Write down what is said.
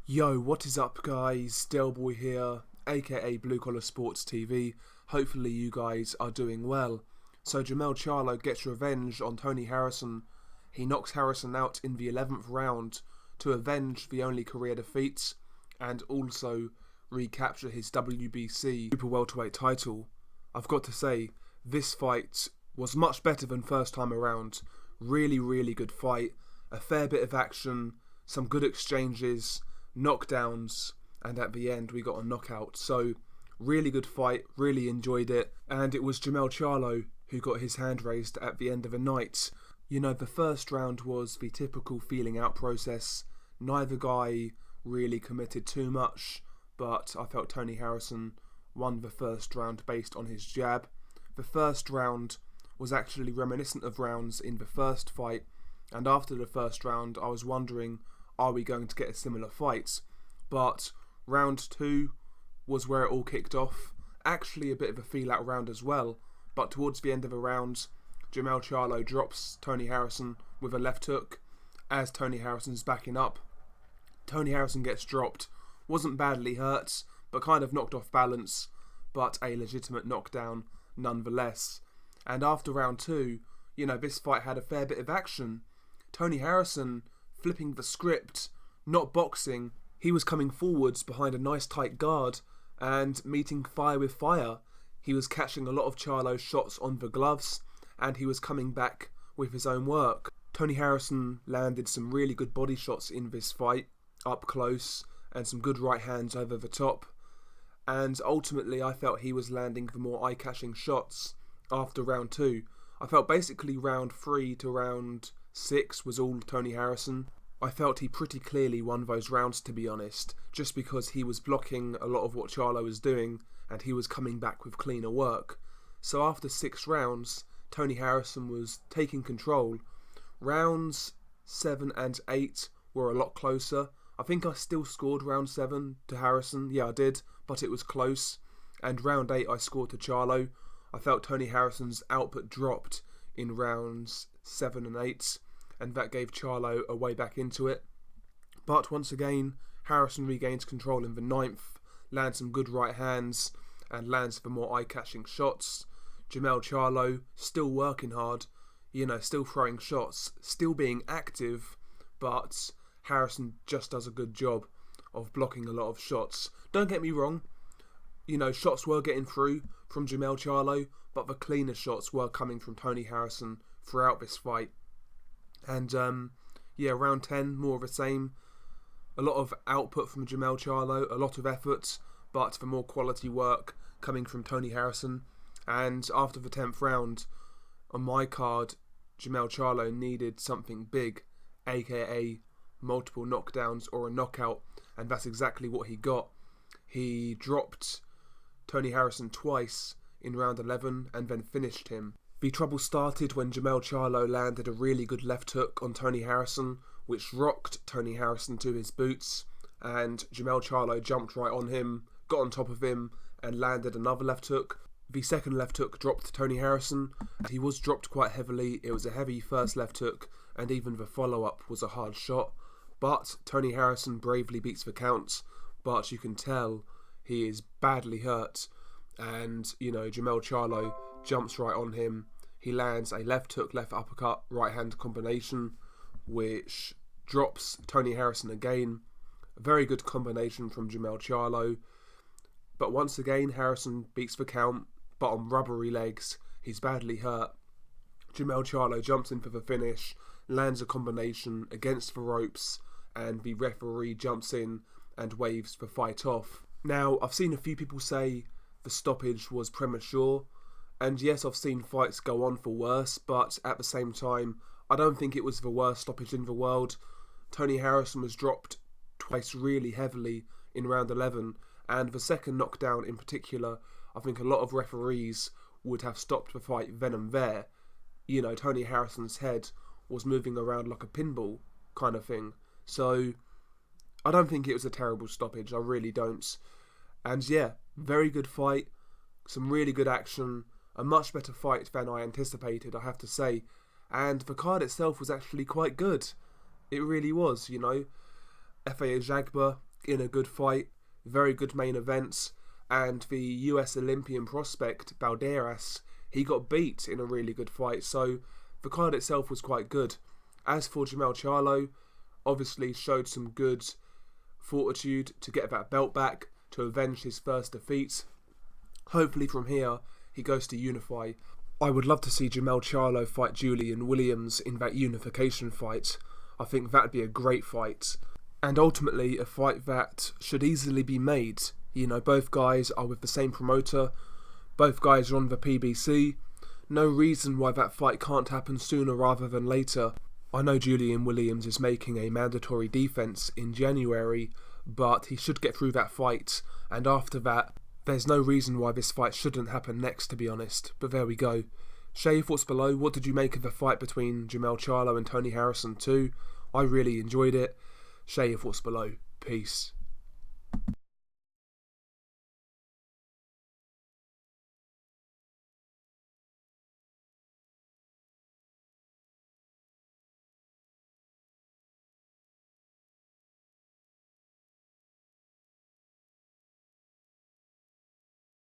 Yo, what is up guys? Delboy here, aka Blue Collar Sports TV. Hopefully you guys are doing well. So Jermell Charlo gets revenge on Tony Harrison. He knocks Harrison out in the 11th round to avenge the only career defeat and also recapture his WBC Super Welterweight title. I've got to say, this fight was much better than first time around. Really good fight. A fair bit of action, some good exchanges, knockdowns, and at the end we got a knockout. So really good fight, really enjoyed it, and it was Jermell Charlo who got his hand raised at the end of the night. You know, the first round was the typical feeling out process. Neither guy really committed too much, but I felt Tony Harrison won the first round based on his jab. The first round was actually reminiscent of rounds in the first fight, and after the first round I was wondering, are we going to get a similar fight? But round 2 was where it all kicked off. Actually a bit of a feel out round as well, but towards the end of the round, Jermell Charlo drops Tony Harrison with a left hook. As Tony Harrison's backing up, Tony Harrison gets dropped. Wasn't badly hurt, but kind of knocked off balance, but a legitimate knockdown nonetheless. And after round 2, you know, this fight had a fair bit of action. Tony Harrison flipping the script, not boxing. He was coming forwards behind a nice tight guard and meeting fire with fire. He was catching a lot of Charlo's shots on the gloves, and he was coming back with his own work. Tony Harrison landed some really good body shots in this fight, up close, and some good right hands over the top. And ultimately I felt he was landing the more eye-catching shots after round 2. I felt basically round 3 to round 6 was all Tony Harrison. I felt he pretty clearly won those rounds, to be honest, just because he was blocking a lot of what Charlo was doing and he was coming back with cleaner work. So after 6 rounds, Tony Harrison was taking control. Rounds 7 and 8 were a lot closer. I think I still scored round 7 to Harrison. Yeah, I did, but it was close. And round 8 I scored to Charlo. I felt Tony Harrison's output dropped in rounds 7 and 8. And that gave Charlo a way back into it. But once again, Harrison regains control in the 9th, lands some good right hands, and lands the more eye-catching shots. Jermell Charlo still working hard, you know, still throwing shots, still being active, but Harrison just does a good job of blocking a lot of shots. Don't get me wrong, you know, shots were getting through from Jermell Charlo, but the cleaner shots were coming from Tony Harrison throughout this fight. And yeah, round 10, more of the same. A lot of output from Jermell Charlo, a lot of effort, but the more quality work coming from Tony Harrison. And after the 10th round, on my card, Jermell Charlo needed something big, aka multiple knockdowns or a knockout, and that's exactly what he got. He dropped Tony Harrison twice in round 11 and then finished him. The trouble started when Jermell Charlo landed a really good left hook on Tony Harrison, which rocked Tony Harrison to his boots, and Jermell Charlo jumped right on him, got on top of him, and landed another left hook. The second left hook dropped Tony Harrison. He was dropped quite heavily. It was a heavy first left hook, and even the follow-up was a hard shot. But Tony Harrison bravely beats the count, but you can tell he is badly hurt. And, you know, Jermell Charlo jumps right on him. He lands a left hook, left uppercut, right hand combination, which drops Tony Harrison again. A very good combination from Jermell Charlo. But once again, Harrison beats the count, but on rubbery legs. He's badly hurt. Jermell Charlo jumps in for the finish, lands a combination against the ropes, and the referee jumps in and waves the fight off. Now, I've seen a few people say the stoppage was premature, and yes, I've seen fights go on for worse, but at the same time, I don't think it was the worst stoppage in the world. Tony Harrison was dropped twice really heavily in round 11, and the second knockdown in particular, I think a lot of referees would have stopped the fight then and there. You know, Tony Harrison's head was moving around like a pinball kind of thing. So, I don't think it was a terrible stoppage, I really don't. And yeah, very good fight, some really good action, a much better fight than I anticipated, I have to say. And the card itself was actually quite good. It really was, you know. F.A. Jagba in a good fight, very good main events, and the US Olympian prospect, Balderas, he got beat in a really good fight, so the card itself was quite good. As for Jermell Charlo, obviously showed some good fortitude to get that belt back, to avenge his first defeat. Hopefully from here, he goes to unify. I would love to see Jermell Charlo fight Julian Williams in that unification fight. I think that'd be a great fight. And ultimately, a fight that should easily be made. You know, both guys are with the same promoter. Both guys are on the PBC. No reason why that fight can't happen sooner rather than later. I know Julian Williams is making a mandatory defence in January, but he should get through that fight. And after that, there's no reason why this fight shouldn't happen next, to be honest. But there we go. Share your thoughts below. What did you make of the fight between Jermell Charlo and Tony Harrison too? I really enjoyed it. Share your thoughts below. Peace.